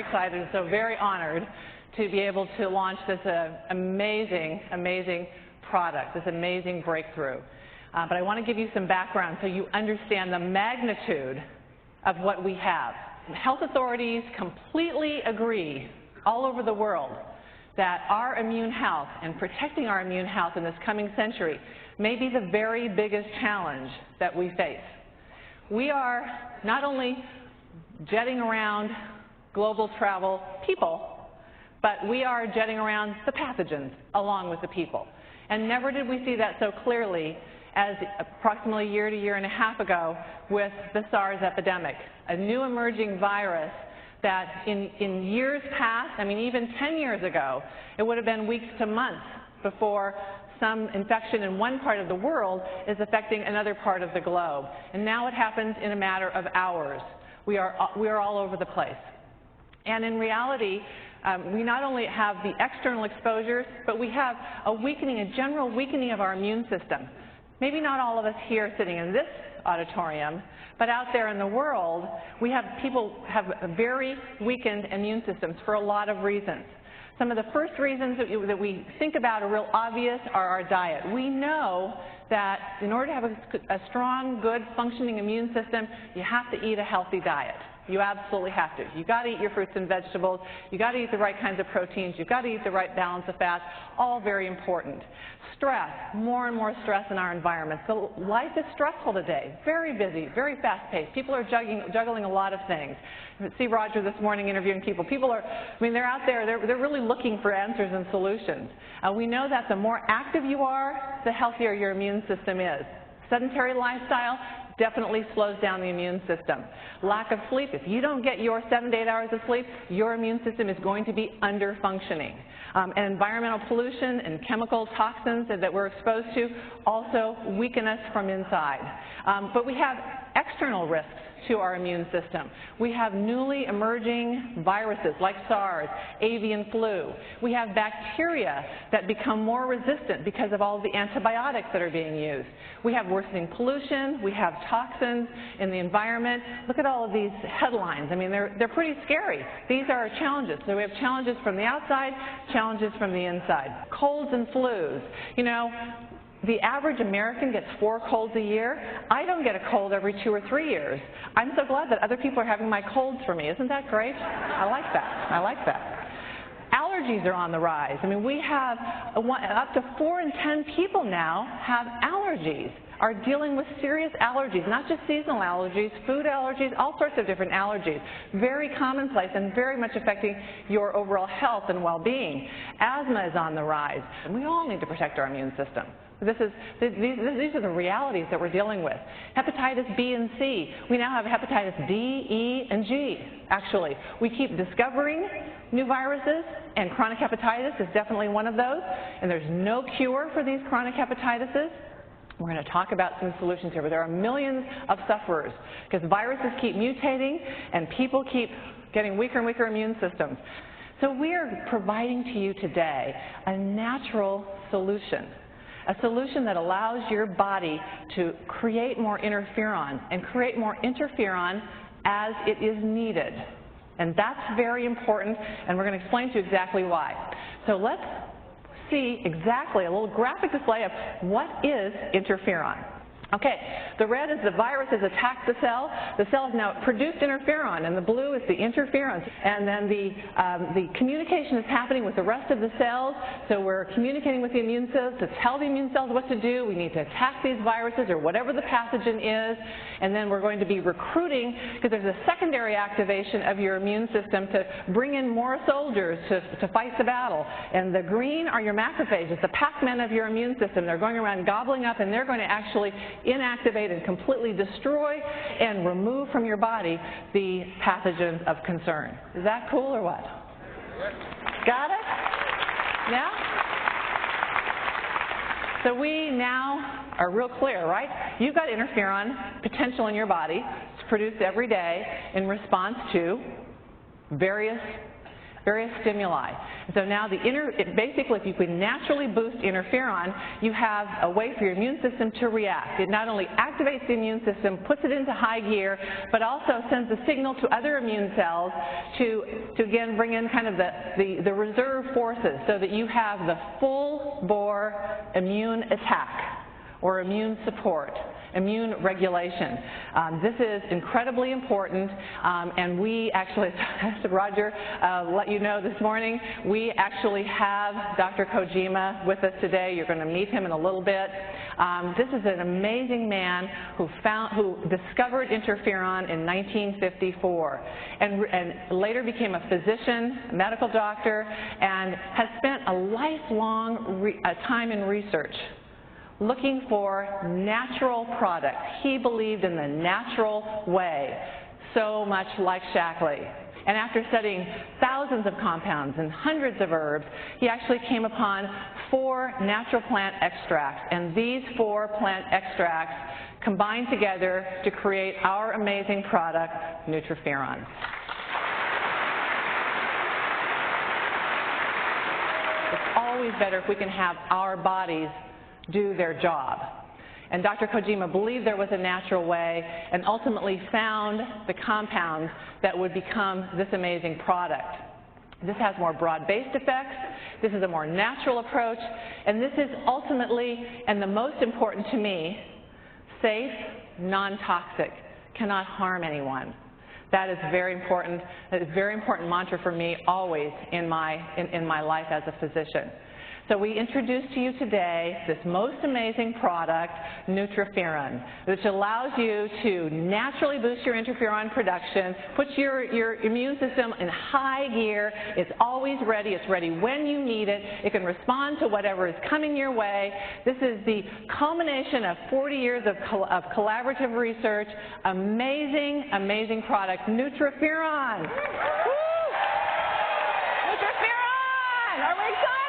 excited and so very honored to be able to launch this amazing, amazing product, this amazing breakthrough. But I want to give you some background so you understand the magnitude of what we have. Health authorities completely agree all over the world that our immune health and protecting our immune health in this coming century may be the very biggest challenge that we face. We are not only jetting around global travel people, but we are jetting around the pathogens along with the people. And never did we see that so clearly as approximately a year to year and a half ago with the SARS epidemic, a new emerging virus that in years past, I mean even 10 years ago, it would have been weeks to months before some infection in one part of the world is affecting another part of the globe. And now it happens in a matter of hours. We are all over the place. And in reality, we not only have the external exposures, but we have a weakening, a general weakening of our immune system. Maybe not all of us here sitting in this auditorium, but out there in the world, we have people have very weakened immune systems for a lot of reasons. Some of the first reasons that we think about are real obvious are our diet. We know that in order to have a strong, good, functioning immune system, you have to eat a healthy diet. You absolutely have to. You've got to eat your fruits and vegetables. You've got to eat the right kinds of proteins. You've got to eat the right balance of fats. All very important. Stress, more and more stress in our environment. So life is stressful today. Very busy, very fast-paced. People are juggling a lot of things. See Roger this morning interviewing people. People are, I mean, they're out there. They're really looking for answers and solutions. We know that the more active you are, the healthier your immune system is. Sedentary lifestyle definitely slows down the immune system. Lack of sleep, if you don't get your 7 to 8 hours of sleep, your immune system is going to be under-functioning. And environmental pollution and chemical toxins that we're exposed to also weaken us from inside. But we have external risks to our immune system. We have newly emerging viruses like SARS, avian flu. We have bacteria that become more resistant because of all the antibiotics that are being used. We have worsening pollution. We have toxins in the environment. Look at all of these headlines. I mean, they're pretty scary. These are our challenges. So we have challenges from the outside, challenges from the inside. Colds and flus. You know, the average American gets 4 colds a year. I don't get a cold every 2 or 3 years. I'm so glad that other people are having my colds for me. Isn't that great? I like that. I like that. Allergies are on the rise. I mean, we have up to 4 in 10 people now have allergies, are dealing with serious allergies, not just seasonal allergies, food allergies, all sorts of different allergies. Very commonplace and very much affecting your overall health and well-being. Asthma is on the rise, and we all need to protect our immune system. These are the realities that we're dealing with. Hepatitis B and C. We now have hepatitis D, E, and G, actually. We keep discovering new viruses, and chronic hepatitis is definitely one of those. And there's no cure for these chronic hepatitises. We're going to talk about some solutions here, but there are millions of sufferers because viruses keep mutating and people keep getting weaker and weaker immune systems. So we are providing to you today a natural solution. A solution that allows your body to create more interferon and create more interferon as it is needed. And that's very important, and we're going to explain to you exactly why. So let's see exactly a little graphic display of what is interferon. Okay, the red is the virus has attacked the cell. The cell has now produced interferon, and the blue is the interferons. And then the communication is happening with the rest of the cells. So we're communicating with the immune cells to tell the immune cells what to do. We need to attack these viruses or whatever the pathogen is. And then we're going to be recruiting, because there's a secondary activation of your immune system to bring in more soldiers to fight the battle. And the green are your macrophages, the Pac-Men of your immune system. They're going around gobbling up, and they're going to actually inactivate and completely destroy and remove from your body the pathogens of concern. Is that cool or what? Got it? Yeah? So we now are real clear, right? You've got interferon potential in your body. It's produced every day in response to various various stimuli. And so now basically if you can naturally boost interferon, you have a way for your immune system to react. It not only activates the immune system, puts it into high gear, but also sends a signal to other immune cells to again bring in kind of the reserve forces so that you have the full bore immune attack or immune support, immune regulation. This is incredibly important, and we actually, as Roger let you know this morning, we actually have Dr. Kojima with us today. You're going to meet him in a little bit. This is an amazing man who discovered interferon in 1954 and later became a physician, a medical doctor, and has spent a lifelong time in research looking for natural products. He believed in the natural way, so much like Shackley. And after studying thousands of compounds and hundreds of herbs, he actually came upon 4 natural plant extracts. And these 4 plant extracts combine together to create our amazing product, Nutriferon. It's always better if we can have our bodies do their job. And Dr. Kojima believed there was a natural way and ultimately found the compounds that would become this amazing product. This has more broad-based effects, this is a more natural approach, and this is ultimately, and the most important to me, safe, non-toxic, cannot harm anyone. That is very important. That is a very important mantra for me always in my life as a physician. So we introduce to you today this most amazing product, Nutriferon, which allows you to naturally boost your interferon production, puts your immune system in high gear. It's always ready. It's ready when you need it. It can respond to whatever is coming your way. This is the culmination of 40 years of collaborative research. Amazing, amazing product, Nutriferon. Woo! Nutriferon! Are we excited?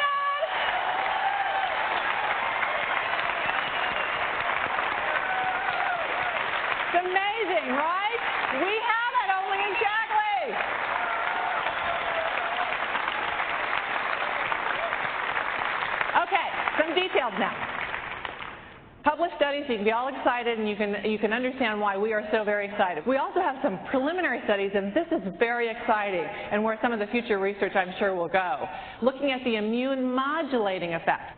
Amazing, right? We have it only in Shackley. Okay, some details now. Published studies, you can be all excited, and you can understand why we are so very excited. We also have some preliminary studies, and this is very exciting, and where some of the future research I'm sure will go, looking at the immune modulating effect.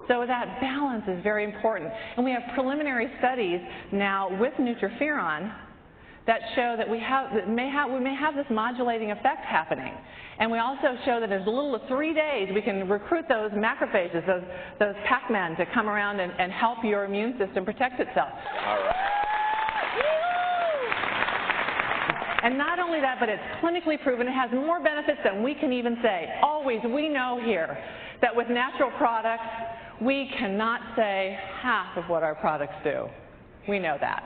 So that balance is very important. And we have preliminary studies now with Nutriferon that show that we may have this modulating effect happening. And we also show that as little as 3 days we can recruit those macrophages, those Pac-Men, to come around and help your immune system protect itself. All right. And not only that, but it's clinically proven. It has more benefits than we can even say. Always, we know here that with natural products, we cannot say half of what our products do. We know that.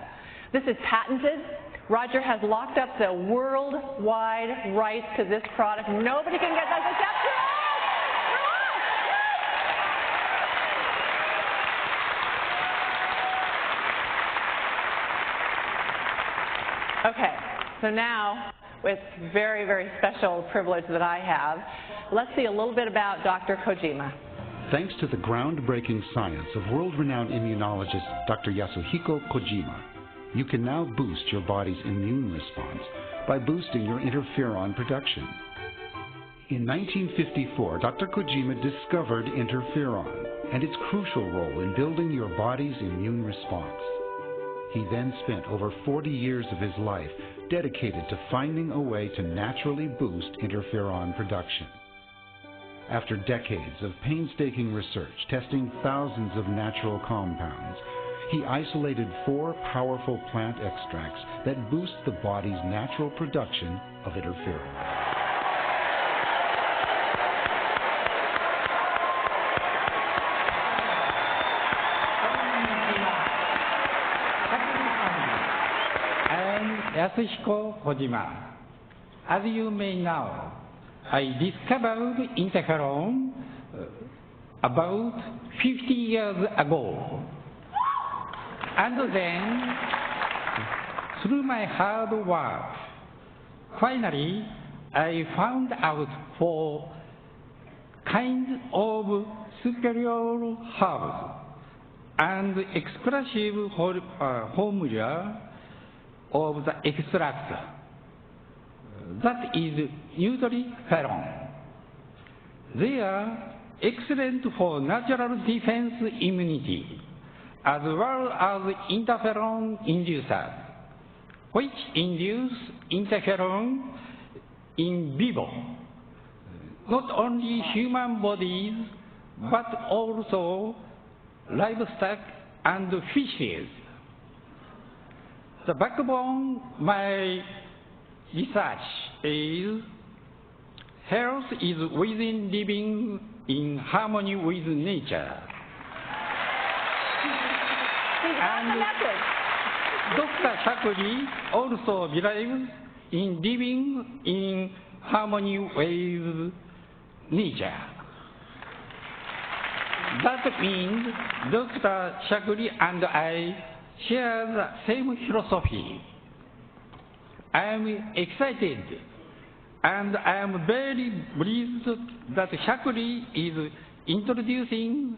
This is patented. Roger has locked up the worldwide rights to this product. Nobody can get that except for us. Okay, so now, with very, very special privilege that I have, let's see a little bit about Dr. Kojima. Thanks to the groundbreaking science of world-renowned immunologist Dr. Yasuhiko Kojima, you can now boost your body's immune response by boosting your interferon production. In 1954, Dr. Kojima discovered interferon and its crucial role in building your body's immune response. He then spent over 40 years of his life dedicated to finding a way to naturally boost interferon production. After decades of painstaking research testing thousands of natural compounds, he isolated 4 powerful plant extracts that boost the body's natural production of interferon. I am Yasuhiko Kojima. As you may know, I discovered interferon about 50 years ago. And then, through my hard work, finally, I found out for kind of superior herbs and exclusive formula of the extract. That is Nutriferon. They are excellent for natural defense immunity, as well as interferon inducers, which induce interferon in vivo, not only human bodies, but also livestock and fishes. The backbone of my research is health is within living in harmony with nature. And Dr. Shakuri also believes in living in harmony with nature. That means Dr. Shakuri and I share the same philosophy. I am excited and I am very pleased that Shakuri is introducing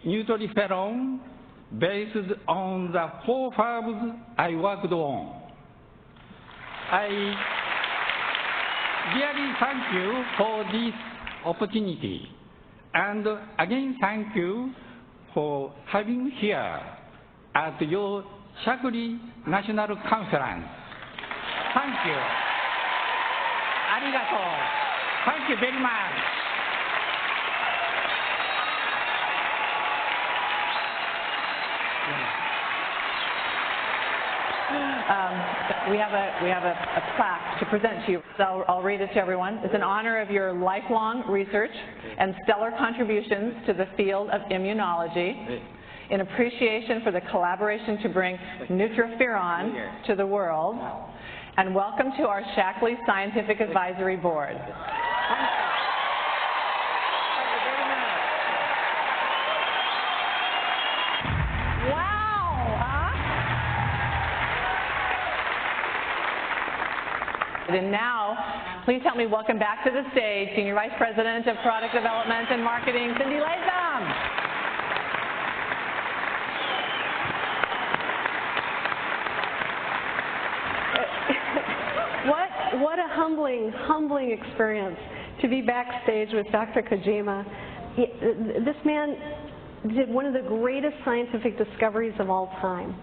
Nutriferon based on the 4 farms I worked on. I really thank you for this opportunity, and again thank you for having me here at your Shakuri National Conference. Thank you. Arigato. Thank you very much. We have a plaque to present to you. So I'll read it to everyone. It's in honor of your lifelong research and stellar contributions to the field of immunology, in appreciation for the collaboration to bring Nutriferon to the world, and welcome to our Shaklee Scientific Advisory Board. And now, please help me welcome back to the stage Senior Vice President of Product Development and Marketing, Cindy Latham. What a humbling experience to be backstage with Dr. Kojima. This man did one of the greatest scientific discoveries of all time,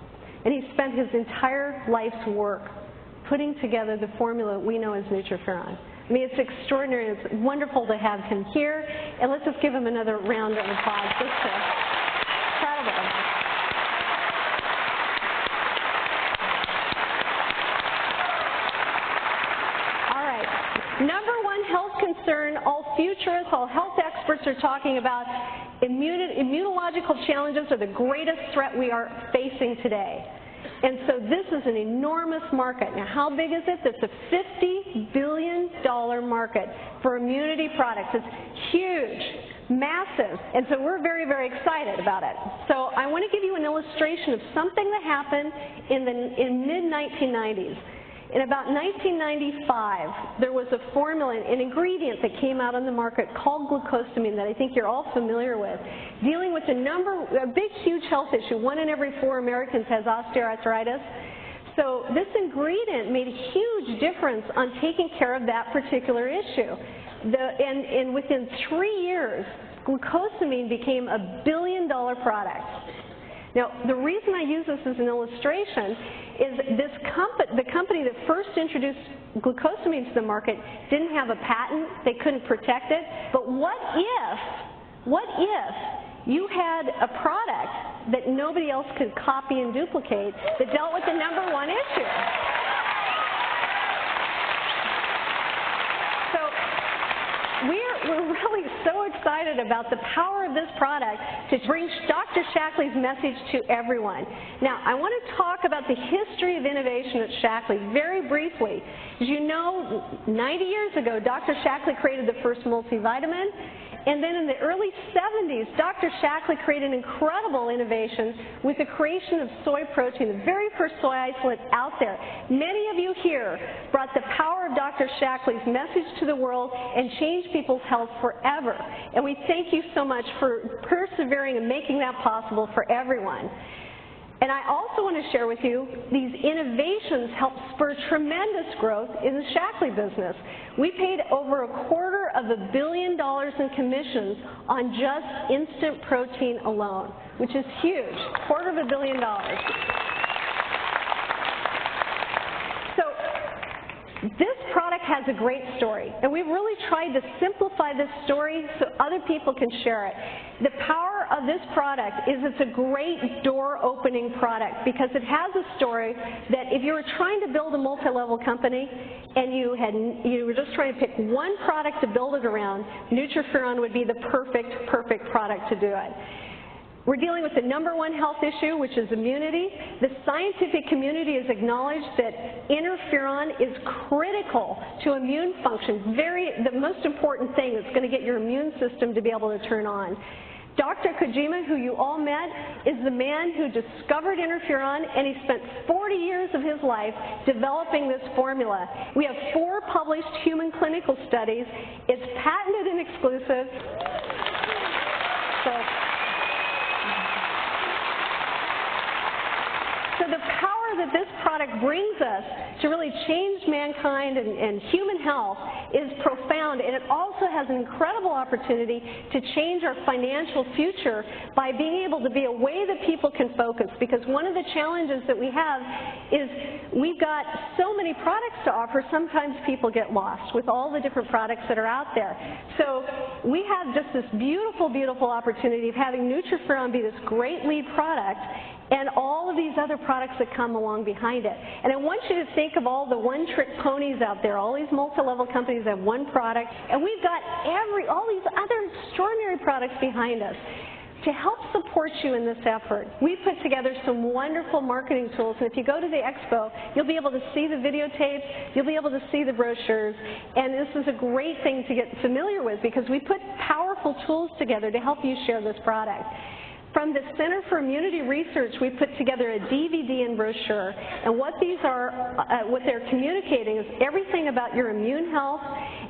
and he spent his entire life's work putting together the formula we know as Nutriferon. I mean, it's extraordinary. It's wonderful to have him here, and let's just give him another round of applause. Incredible. All right. Number one health concern, all futurists, all health experts are talking about immunological challenges are the greatest threat we are facing today. And so this is an enormous market. Now, how big is it? It's a $50 billion market for immunity products. It's huge, massive, and so we're very, very excited about it. So I want to give you an illustration of something that happened in mid-1990s. In about 1995, there was a formula, an ingredient that came out on the market called glucosamine that I think you're all familiar with, dealing with a big, huge health issue. 1 in every 4 Americans has osteoarthritis. So this ingredient made a huge difference on taking care of that particular issue. And within 3 years, glucosamine became a $1 billion product. Now, the reason I use this as an illustration is the company that first introduced glucosamine to the market didn't have a patent, they couldn't protect it, but what if you had a product that nobody else could copy and duplicate that dealt with the #1 issue? We're really so excited about the power of this product to bring Dr. Shaklee's message to everyone. Now, I want to talk about the history of innovation at Shaklee very briefly. As you know, 90 years ago, Dr. Shaklee created the first multivitamin, And then in the early 70s, Dr. Shackley created an incredible innovation with the creation of soy protein, the very first soy isolate out there. Many of you here brought the power of Dr. Shackley's message to the world and changed people's health forever. And we thank you so much for persevering and making that possible for everyone. And I also want to share with you, these innovations helped spur tremendous growth in the Shackley business. We paid over $250 million in commissions on just instant protein alone, which is huge, $250 million. So this product has a great story, and we've really tried to simplify this story so other people can share it. The power of this product is it's a great door-opening product because it has a story that if you were trying to build a multi-level company and you were just trying to pick one product to build it around, Nutriferon would be the perfect product to do it. We're dealing with the #1 health issue, which is immunity. The scientific community has acknowledged that interferon is critical to immune function, the most important thing that's going to get your immune system to be able to turn on. Dr. Kojima, who you all met, is the man who discovered interferon, and he spent 40 years of his life developing this formula. We have 4 published human clinical studies. It's patented and exclusive. So the power that this product brings us to really change mankind and human health is profound, and it also has an incredible opportunity to change our financial future by being able to be a way that people can focus, because one of the challenges that we have is we've got so many products to offer, sometimes people get lost with all the different products that are out there. So we have just this beautiful, beautiful opportunity of having Nutriferon be this great lead product and all of these other products that come along behind it. And I want you to think of all the one-trick ponies out there. All these multi-level companies have one product, and we've got all these other extraordinary products behind us. To help support you in this effort, we've put together some wonderful marketing tools, and if you go to the expo, you'll be able to see the videotapes, you'll be able to see the brochures, and this is a great thing to get familiar with because we put powerful tools together to help you share this product. From the Center for Immunity Research, we put together a DVD and brochure, and what these are, what they're communicating is everything about your immune health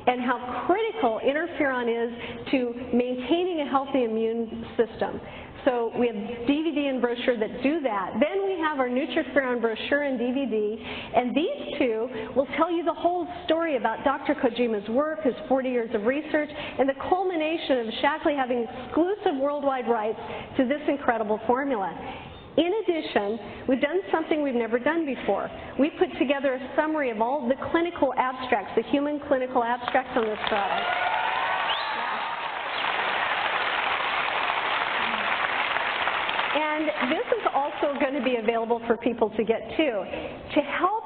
and how critical interferon is to maintaining a healthy immune system. So we have DVD and brochure that do that. Then we have our Nutriferon brochure and DVD, and these two will tell you the whole story about Dr. Kojima's work, his 40 years of research, and the culmination of Shackley having exclusive worldwide rights to this incredible formula. In addition, we've done something we've never done before. We put together a summary of all the clinical abstracts, the human clinical abstracts on this product. And this is also going to be available for people to get too. To help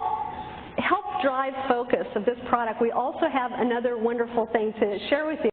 drive focus of this product, we also have another wonderful thing to share with you.